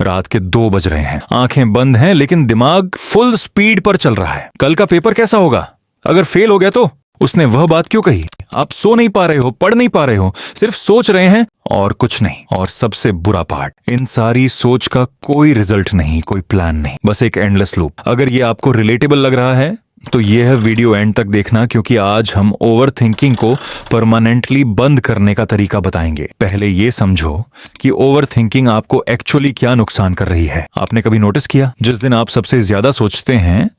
रात के 2 बज रहे हैं, आंखें बंद हैं लेकिन दिमाग फुल स्पीड पर चल रहा है। कल का पेपर कैसा होगा, अगर फेल हो गया तो? उसने वह बात क्यों कही? आप सो नहीं पा रहे हो, पढ़ नहीं पा रहे हो, सिर्फ सोच रहे हैं और कुछ नहीं। और सबसे बुरा पार्ट, इन सारी सोच का कोई रिजल्ट नहीं, कोई प्लान नहीं, बस एक एंडलेस लूप। अगर ये आपको रिलेटेबल लग रहा है तो यह वीडियो एंड तक देखना, क्योंकि आज हम ओवर थिंकिंग को परमानेंटली बंद करने का तरीका बताएंगे। पहले ये समझो कि ओवर थिंकिंग आपको एक्चुअली क्या नुकसान कर रही है। आपने कभी नोटिस किया, जिस दिन आप सबसे ज्यादा सोचते हैं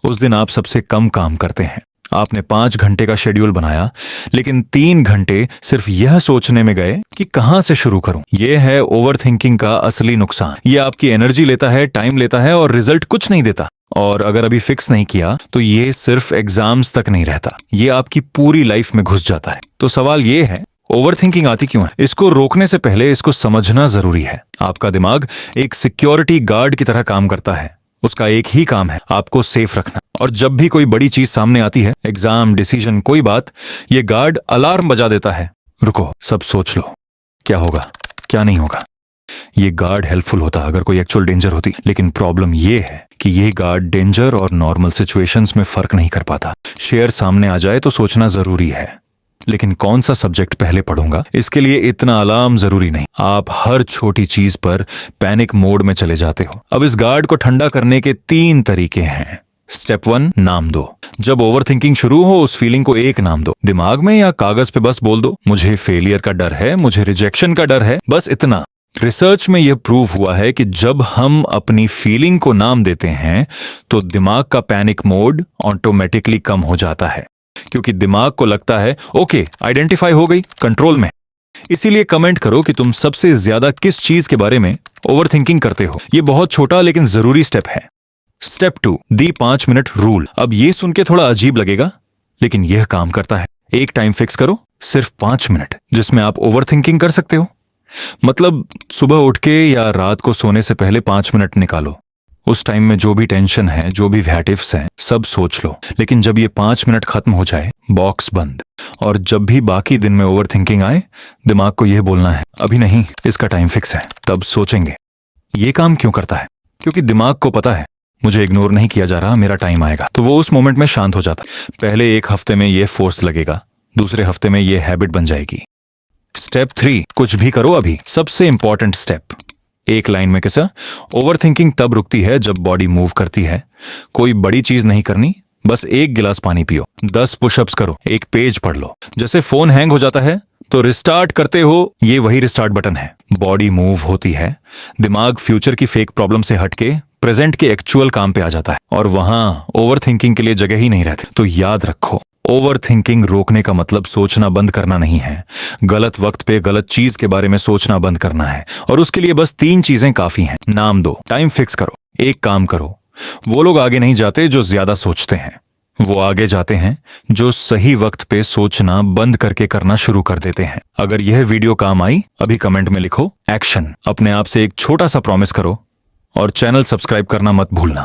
उस दिन आप सबसे कम काम करते हैं। आपने 5 घंटे का शेड्यूल बनाया लेकिन 3 घंटे सिर्फ यह सोचने में गए कि कहां से शुरू करूं। यह है ओवर थिंकिंग का असली नुकसान। यह आपकी एनर्जी लेता है, टाइम लेता है और रिजल्ट कुछ नहीं देता। और अगर अभी फिक्स नहीं किया तो ये सिर्फ एग्जाम्स तक नहीं रहता, ये आपकी पूरी लाइफ में घुस जाता है। तो सवाल ये है, ओवर थिंकिंग आती क्यों है? इसको रोकने से पहले इसको समझना जरूरी है। आपका दिमाग एक सिक्योरिटी गार्ड की तरह काम करता है। उसका एक ही काम है, आपको सेफ रखना। और जब भी कोई बड़ी चीज सामने आती है, एग्जाम, डिसीजन, कोई बात, ये गार्ड अलार्म बजा देता है। रुको, सब सोच लो, क्या होगा, क्या नहीं होगा। ये गार्ड हेल्पफुल होता अगर कोई एक्चुअल डेंजर होती, लेकिन प्रॉब्लम ये है कि ये गार्ड डेंजर और नॉर्मल सिचुएशंस में फर्क नहीं कर पाता। शेयर सामने आ जाए तो सोचना जरूरी है, लेकिन कौन सा सब्जेक्ट पहले पढ़ूंगा, इसके लिए इतना अलार्म जरूरी नहीं। आप हर छोटी चीज पर पैनिक मोड में चले जाते हो। अब इस गार्ड को ठंडा करने के 3 तरीके हैं। स्टेप 1, नाम दो। जब ओवर थिंकिंग शुरू हो, उस फीलिंग को एक नाम दो, दिमाग में या कागज पे बस बोल दो, मुझे फेलियर का डर है, मुझे रिजेक्शन का डर है, बस इतना। रिसर्च में यह प्रूव हुआ है कि जब हम अपनी फीलिंग को नाम देते हैं तो दिमाग का पैनिक मोड ऑटोमेटिकली कम हो जाता है, क्योंकि दिमाग को लगता है ओके, आइडेंटिफाई हो गई, कंट्रोल में। इसीलिए कमेंट करो कि तुम सबसे ज्यादा किस चीज के बारे में ओवर थिंकिंग करते हो। यह बहुत छोटा लेकिन जरूरी स्टेप है। स्टेप 2, दी 5 मिनट रूल। अब ये सुन के थोड़ा अजीब लगेगा, लेकिन यह काम करता है। एक टाइम फिक्स करो, सिर्फ 5 मिनट, जिसमें आप ओवर थिंकिंग कर सकते हो। मतलब सुबह उठ के या रात को सोने से पहले 5 मिनट निकालो। उस टाइम में जो भी टेंशन है, जो भी व्हाट-इफ्स हैं, सब सोच लो। लेकिन जब ये 5 मिनट खत्म हो जाए, बॉक्स बंद। और जब भी बाकी दिन में ओवर थिंकिंग आए, दिमाग को यह बोलना है, अभी नहीं, इसका टाइम फिक्स है, तब सोचेंगे। ये काम क्यों करता है? क्योंकि दिमाग को पता है मुझे इग्नोर नहीं किया जा रहा, मेरा टाइम आएगा। तो वो उस मोमेंट में शांत हो जाता है। पहले 1 हफ्ते में ये फोर्स लगेगा, दूसरे हफ्ते में ये हैबिट बन जाएगी। स्टेप 3, कुछ भी करो अभी। सबसे इंपॉर्टेंट स्टेप। एक लाइन में कैसा? ओवर थिंकिंग तब रुकती है जब बॉडी मूव करती है। कोई बड़ी चीज नहीं करनी, बस 1 गिलास पानी पियो, 10 पुशअप्स करो, 1 पेज पढ़ लो। जैसे फोन हैंग हो जाता है तो रिस्टार्ट करते हो, ये वही रिस्टार्ट बटन है। बॉडी मूव होती है, दिमाग फ्यूचर की फेक प्रॉब्लम से हटके प्रेजेंट के एक्चुअल काम पे आ जाता है, और वहां ओवर थिंकिंग के लिए जगह ही नहीं रहती। तो याद रखो, ओवर थिंकिंग रोकने का मतलब सोचना बंद करना नहीं है, गलत वक्त पे गलत चीज के बारे में सोचना बंद करना है। और उसके लिए बस 3 चीजें काफी हैं। नाम दो, टाइम फिक्स करो, एक काम करो। वो लोग आगे नहीं जाते जो ज्यादा सोचते हैं, वो आगे जाते हैं जो सही वक्त पे सोचना बंद करके करना शुरू कर देते हैं। अगर यह वीडियो काम आई, अभी कमेंट में लिखो एक्शन। अपने आप से एक छोटा सा प्रॉमिस करो और चैनल सब्सक्राइब करना मत भूलना।